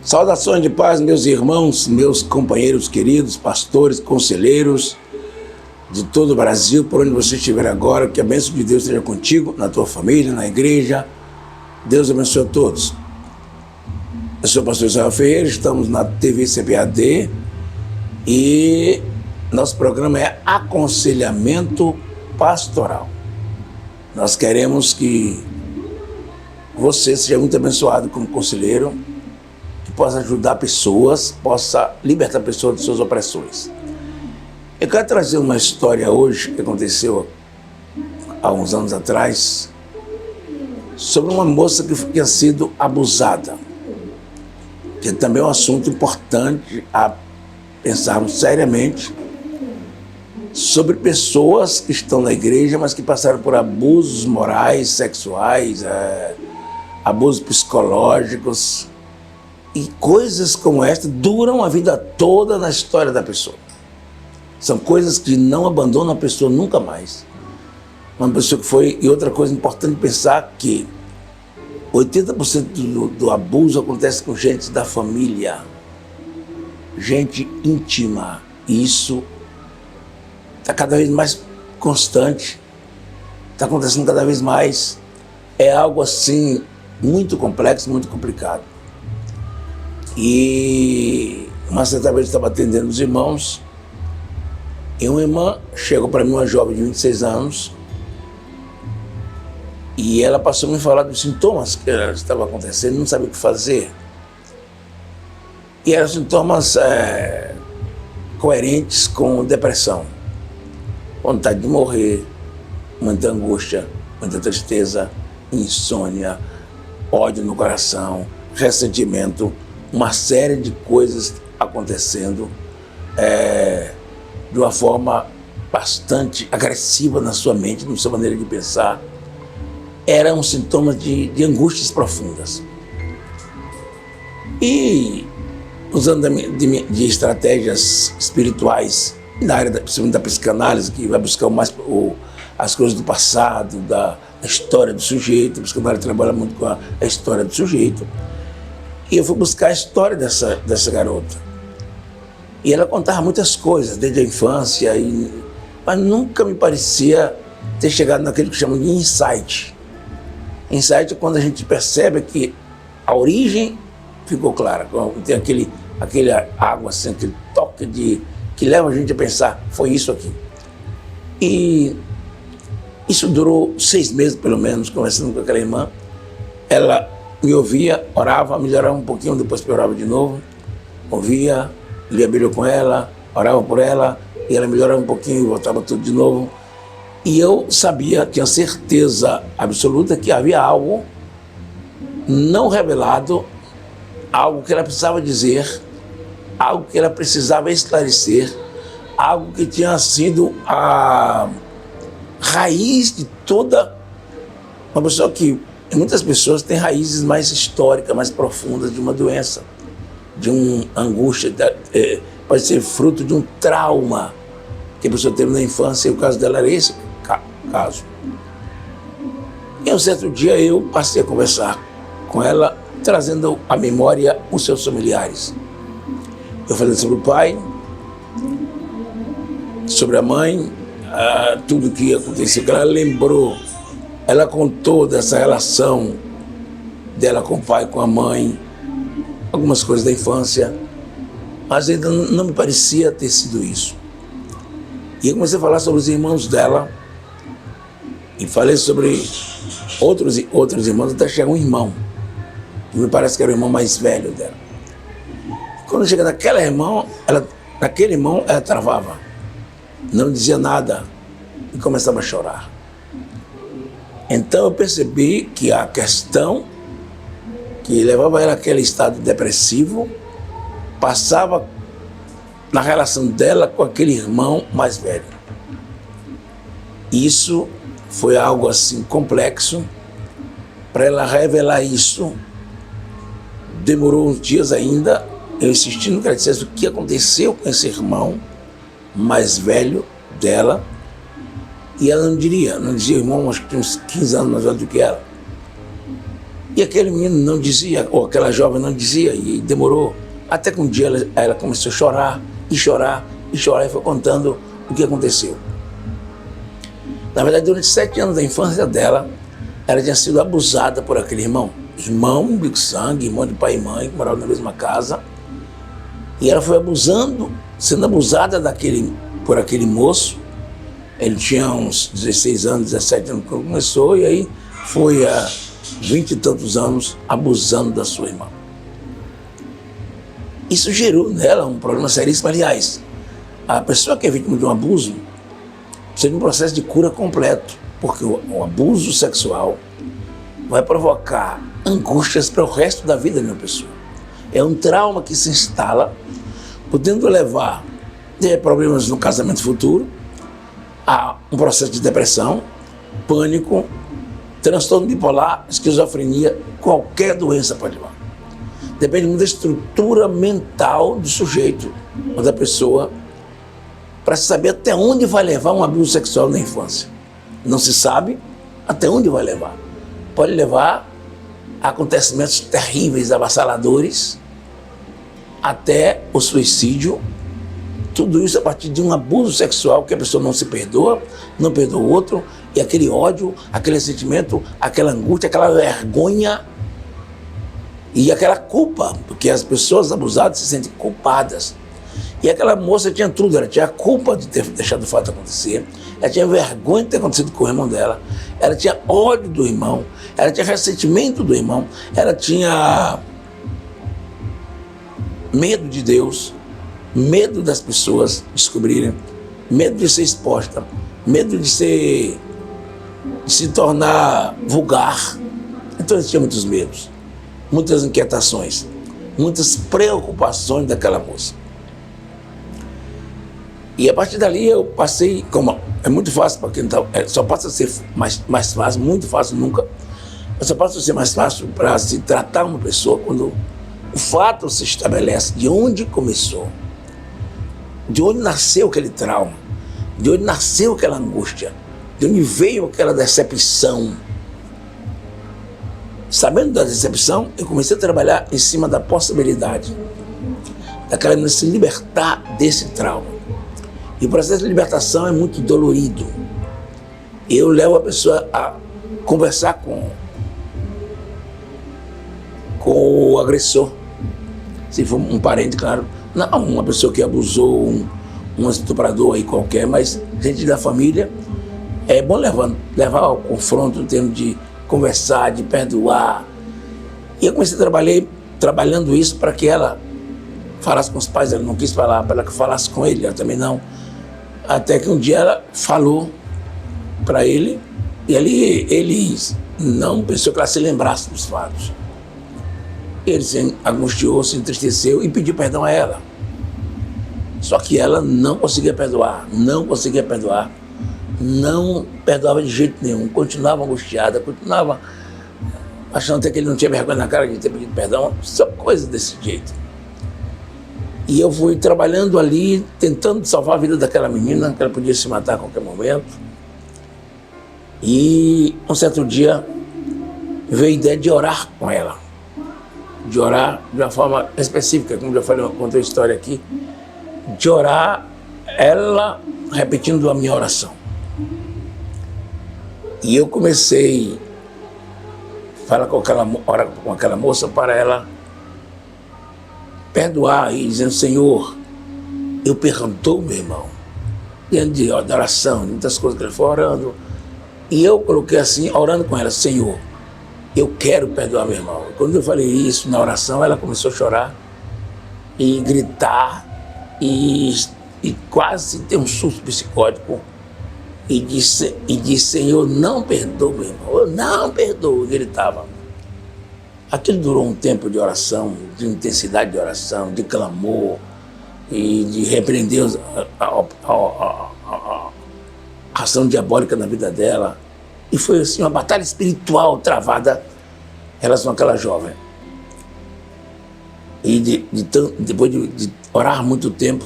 Saudações de paz, meus irmãos, meus companheiros queridos, pastores, conselheiros de todo o Brasil, por onde você estiver agora, que a bênção de Deus esteja contigo, na tua família, na igreja. Deus abençoe a todos. Eu sou o pastor Israel Ferreira, estamos na TV CPAD e nosso programa é Aconselhamento Pastoral. Nós queremos que você seja muito abençoado como conselheiro, que possa ajudar pessoas, possa libertar pessoas de suas opressões. Eu quero trazer uma história hoje que aconteceu há uns anos atrás sobre uma moça que tinha sido abusada, que também é um assunto importante a pensarmos seriamente sobre pessoas que estão na igreja, mas que passaram por abusos morais, sexuais, abusos psicológicos, e coisas como esta duram a vida toda na história da pessoa. São coisas que não abandonam a pessoa nunca mais. Uma pessoa que foi... E outra coisa importante pensar que 80% do abuso acontece com gente da família, gente íntima. E isso está cada vez mais constante, está acontecendo cada vez mais. É algo assim muito complexo, muito complicado. E uma certa vez eu estava atendendo os irmãos e uma irmã chegou para mim, uma jovem de 26 anos, e ela passou a me falar dos sintomas que estavam acontecendo, não sabia o que fazer. E eram sintomas coerentes com depressão, vontade de morrer, muita angústia, muita tristeza, insônia, ódio no coração, ressentimento, uma série de coisas acontecendo de uma forma bastante agressiva na sua mente, na sua maneira de pensar. Eram sintomas de angústias profundas. E usando de estratégias espirituais, na área principalmente da psicanálise, que vai buscar as coisas do passado, da história do sujeito. A psicanálise trabalha muito com a história do sujeito. E eu fui buscar a história dessa garota. E ela contava muitas coisas, desde a infância, mas nunca me parecia ter chegado naquele que chamam de insight. Insight é quando a gente percebe que a origem ficou clara, tem aquele água, assim, aquele toque que leva a gente a pensar, foi isso aqui. E isso durou 6 meses, pelo menos, conversando com aquela irmã. Ela me ouvia, orava, melhorava um pouquinho, depois piorava de novo. Ouvia, lia a Bíblia com ela, orava por ela, e ela melhorava um pouquinho e voltava tudo de novo. E eu sabia, tinha certeza absoluta que havia algo não revelado, algo que ela precisava dizer, algo que ela precisava esclarecer, algo que tinha sido a raiz de toda uma pessoa que... Muitas pessoas têm raízes mais históricas, mais profundas de uma doença, de uma angústia, pode ser fruto de um trauma que a pessoa teve na infância, e o caso dela era esse caso. E um certo dia eu passei a conversar com ela, trazendo à memória os seus familiares. Eu falei sobre o pai, sobre a mãe, tudo o que aconteceu, que ela lembrou. Ela contou dessa relação dela com o pai, com a mãe, algumas coisas da infância, mas ainda não me parecia ter sido isso. E eu comecei a falar sobre os irmãos dela, e falei sobre outros irmãos, até chegar um irmão, que me parece que era o irmão mais velho dela. Quando chega naquele irmão, ela travava, não dizia nada e começava a chorar. Então eu percebi que a questão que levava ela àquele estado depressivo passava na relação dela com aquele irmão mais velho. Isso foi algo assim complexo. Para ela revelar isso, demorou uns dias ainda, eu insistindo que ela dissesse o que aconteceu com esse irmão mais velho dela. E ela não dizia, irmão, acho que tinha uns 15 anos mais velho do que ela. E aquele menino não dizia, ou aquela jovem não dizia, e demorou. Até que um dia ela começou a chorar, e chorar, e chorar, e foi contando o que aconteceu. Na verdade, durante 7 anos da infância dela, ela tinha sido abusada por aquele irmão. Irmão de sangue, irmão de pai e mãe, que moravam na mesma casa. E ela foi sendo abusada por aquele moço. Ele tinha uns 16 anos, 17 anos quando começou, e aí foi há 20 e tantos anos abusando da sua irmã. Isso gerou nela um problema seríssimo. Aliás, a pessoa que é vítima de um abuso precisa de um processo de cura completo, porque o abuso sexual vai provocar angústias para o resto da vida de uma pessoa. É um trauma que se instala, podendo levar a problemas no casamento futuro, a um processo de depressão, pânico, transtorno bipolar, esquizofrenia, qualquer doença pode levar. Depende muito da estrutura mental do sujeito ou da pessoa para saber até onde vai levar um abuso sexual na infância. Não se sabe até onde vai levar. Pode levar a acontecimentos terríveis, avassaladores, até o suicídio. Tudo isso a partir de um abuso sexual que a pessoa não se perdoa, não perdoa o outro, e aquele ódio, aquele sentimento, aquela angústia, aquela vergonha e aquela culpa, porque as pessoas abusadas se sentem culpadas. E aquela moça tinha tudo, ela tinha a culpa de ter deixado o fato acontecer, ela tinha vergonha de ter acontecido com o irmão dela, ela tinha ódio do irmão, ela tinha ressentimento do irmão, ela tinha medo de Deus, medo das pessoas descobrirem, medo de ser exposta, medo de se tornar vulgar. Então ela tinha muitos medos, muitas inquietações, muitas preocupações daquela moça. E a partir dali eu passei, como é muito fácil para quem tá, só passa a ser mais fácil, muito fácil nunca, mas só passa a ser mais fácil para se tratar uma pessoa quando o fato se estabelece de onde começou, de onde nasceu aquele trauma, de onde nasceu aquela angústia, de onde veio aquela decepção. Sabendo da decepção, eu comecei a trabalhar em cima da possibilidade daquela menina se libertar desse trauma. E o processo de libertação é muito dolorido. Eu levo a pessoa a conversar com o agressor, se for um parente, claro. Não uma pessoa que abusou, um estuprador aí qualquer, mas gente da família. É bom levar ao confronto em termos de conversar, de perdoar. E eu comecei trabalhando isso para que ela falasse com os pais. Ela não quis falar, para ela que falasse com ele, ela também não. Até que um dia ela falou para ele, e ali ele não pensou que ela se lembrasse dos fatos. Ele se angustiou, se entristeceu e pediu perdão a ela. Só que ela não conseguia perdoar, não perdoava de jeito nenhum, continuava angustiada, continuava achando até que ele não tinha vergonha na cara de ter pedido perdão, só coisa desse jeito. E eu fui trabalhando ali, tentando salvar a vida daquela menina, que ela podia se matar a qualquer momento. E um certo dia veio a ideia de orar com ela, de orar de uma forma específica, como já falei, eu contei a história aqui, de orar ela repetindo a minha oração. E eu comecei a falar com aquela moça para ela perdoar e dizendo: Senhor, eu perdoo meu irmão. Diante de oração, de muitas coisas que ele foi orando. E eu coloquei assim, orando com ela: Senhor, eu quero perdoar meu irmão. E quando eu falei isso na oração, ela começou a chorar e gritar e quase ter um surto psicótico. E disse: Senhor, não perdoo meu irmão, eu não perdoo. E gritava. Aquilo durou um tempo de oração, de intensidade de oração, de clamor e de repreender a ação diabólica na vida dela. E foi assim uma batalha espiritual travada em relação àquela jovem. E depois de orar muito tempo,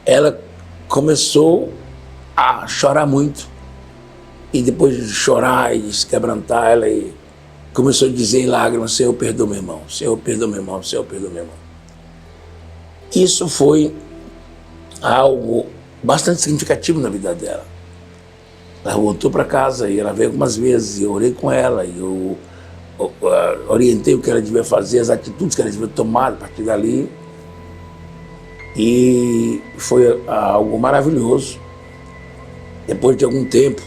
ela começou a chorar muito. E depois de chorar e se quebrantar, ela começou a dizer em lágrimas: Senhor, perdoa meu irmão, Senhor, perdoa meu irmão, Senhor, perdoa meu irmão. Isso foi algo bastante significativo na vida dela. Ela voltou para casa e ela veio algumas vezes, e eu orei com ela, e eu orientei o que ela devia fazer, as atitudes que ela devia tomar a partir dali. E foi algo maravilhoso. Depois de algum tempo,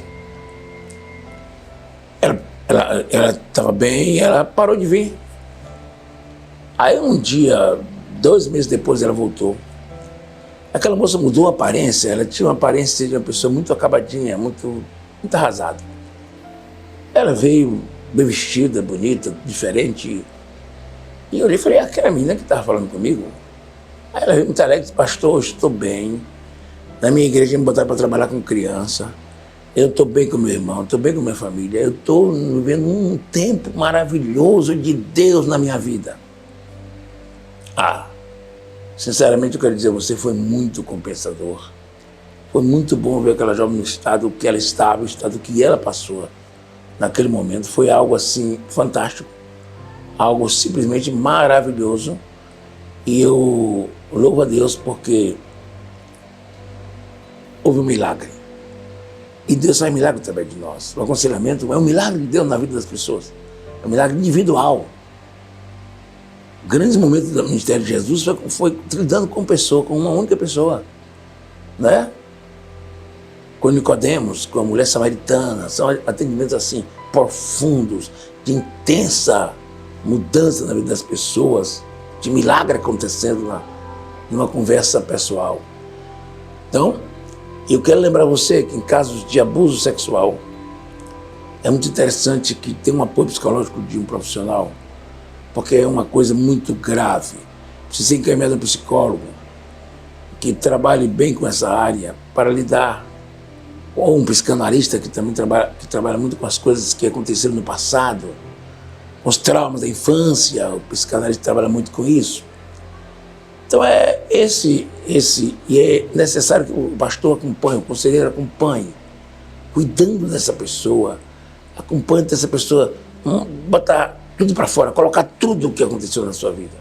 ela estava bem e ela parou de vir. Aí um dia, 2 meses depois, ela voltou. Aquela moça mudou a aparência, ela tinha uma aparência de uma pessoa muito acabadinha, muito arrasada. Ela veio bem vestida, bonita, diferente. E eu olhei e falei: aquela menina que estava falando comigo. Aí ela veio muito alegre e disse: pastor, eu estou bem. Na minha igreja me botaram para trabalhar com criança. Eu estou bem com meu irmão, estou bem com minha família. Eu estou vivendo um tempo maravilhoso de Deus na minha vida. Sinceramente, eu quero dizer, você foi muito compensador. Foi muito bom ver aquela jovem no estado que ela estava, o estado que ela passou naquele momento. Foi algo assim fantástico, algo simplesmente maravilhoso. E eu louvo a Deus porque houve um milagre. E Deus faz milagre através de nós. O aconselhamento é um milagre de Deus na vida das pessoas. É um milagre individual. Grandes momentos do ministério de Jesus foi lidando com pessoa, com uma única pessoa, né? Com Nicodemos, com a mulher samaritana, são atendimentos assim profundos, de intensa mudança na vida das pessoas, de milagre acontecendo numa conversa pessoal. Então, eu quero lembrar você que em casos de abuso sexual é muito interessante que tenha um apoio psicológico de um profissional, porque é uma coisa muito grave. Precisa ser encaminhado a um psicólogo que trabalhe bem com essa área para lidar, ou um psicanalista que também trabalha muito com as coisas que aconteceram no passado, com os traumas da infância. O psicanalista trabalha muito com isso. Então e é necessário que o pastor acompanhe, o conselheiro acompanhe, cuidando dessa pessoa, acompanhando essa pessoa, botar tudo para fora, colocar tudo o que aconteceu na sua vida.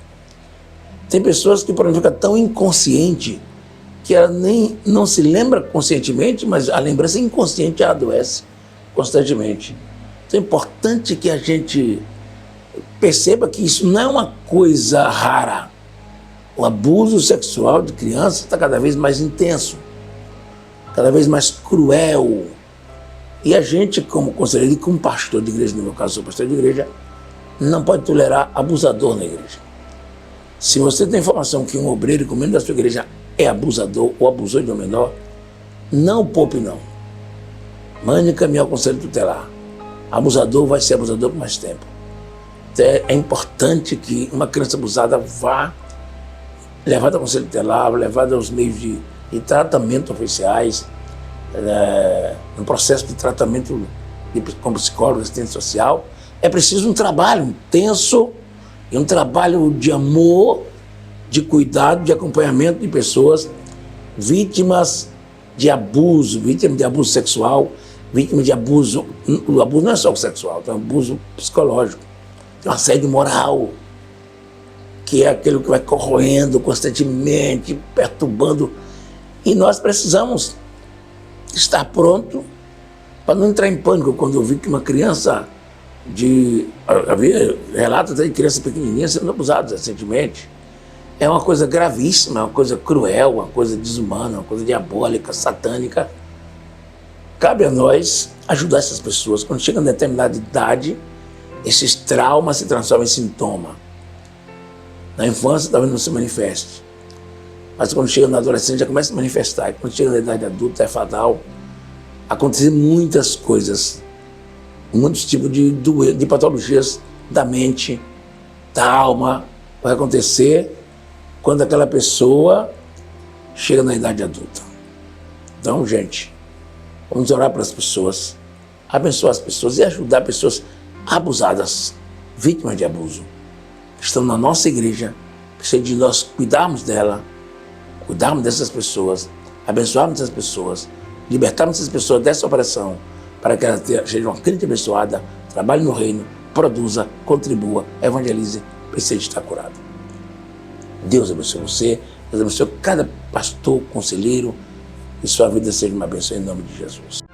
Tem pessoas que, por exemplo, ficam tão inconsciente que ela nem não se lembra conscientemente, mas a lembrança inconsciente a adoece constantemente. Então é importante que a gente perceba que isso não é uma coisa rara. O abuso sexual de crianças está cada vez mais intenso, cada vez mais cruel. E a gente, como conselheiro e como pastor de igreja, no meu caso, sou pastor de igreja, não pode tolerar abusador na igreja. Se você tem informação que um obreiro e comendo da sua igreja é abusador ou abusou de um menor, não poupe não. Mande encaminhar ao conselho tutelar. Abusador vai ser abusador por mais tempo. Então é importante que uma criança abusada vá levada ao conselho tutelar, levada aos meios de tratamento oficiais, no processo de tratamento com psicólogo, assistente social. É preciso um trabalho intenso e um trabalho de amor, de cuidado, de acompanhamento de pessoas vítimas de abuso sexual, vítimas de abuso. O abuso não é só o sexual, tem um abuso psicológico, tem um assédio moral, que é aquele que vai corroendo constantemente, perturbando. E nós precisamos estar pronto para não entrar em pânico quando eu vi que uma criança havia relatos de crianças pequenininhas sendo abusadas recentemente. É uma coisa gravíssima, é uma coisa cruel, uma coisa desumana, uma coisa diabólica, satânica. Cabe a nós ajudar essas pessoas. Quando chegam a determinada idade, esses traumas se transformam em sintoma. Na infância talvez não se manifeste, mas quando chega na adolescência já começa a se manifestar. E quando chega na idade adulta, é fatal. Acontecem muitas coisas, muitos tipos de patologias da mente, da alma, vai acontecer quando aquela pessoa chega na idade adulta. Então, gente, vamos orar para as pessoas, abençoar as pessoas e ajudar pessoas abusadas, vítimas de abuso, que estão na nossa igreja. Precisa de nós cuidarmos dela, cuidarmos dessas pessoas, abençoarmos essas pessoas, libertarmos essas pessoas dessa opressão, para que ela seja uma crente abençoada, trabalhe no reino, produza, contribua, evangelize, precisa estar curado. Deus abençoe você, Deus abençoe cada pastor, conselheiro, e sua vida seja uma bênção em nome de Jesus.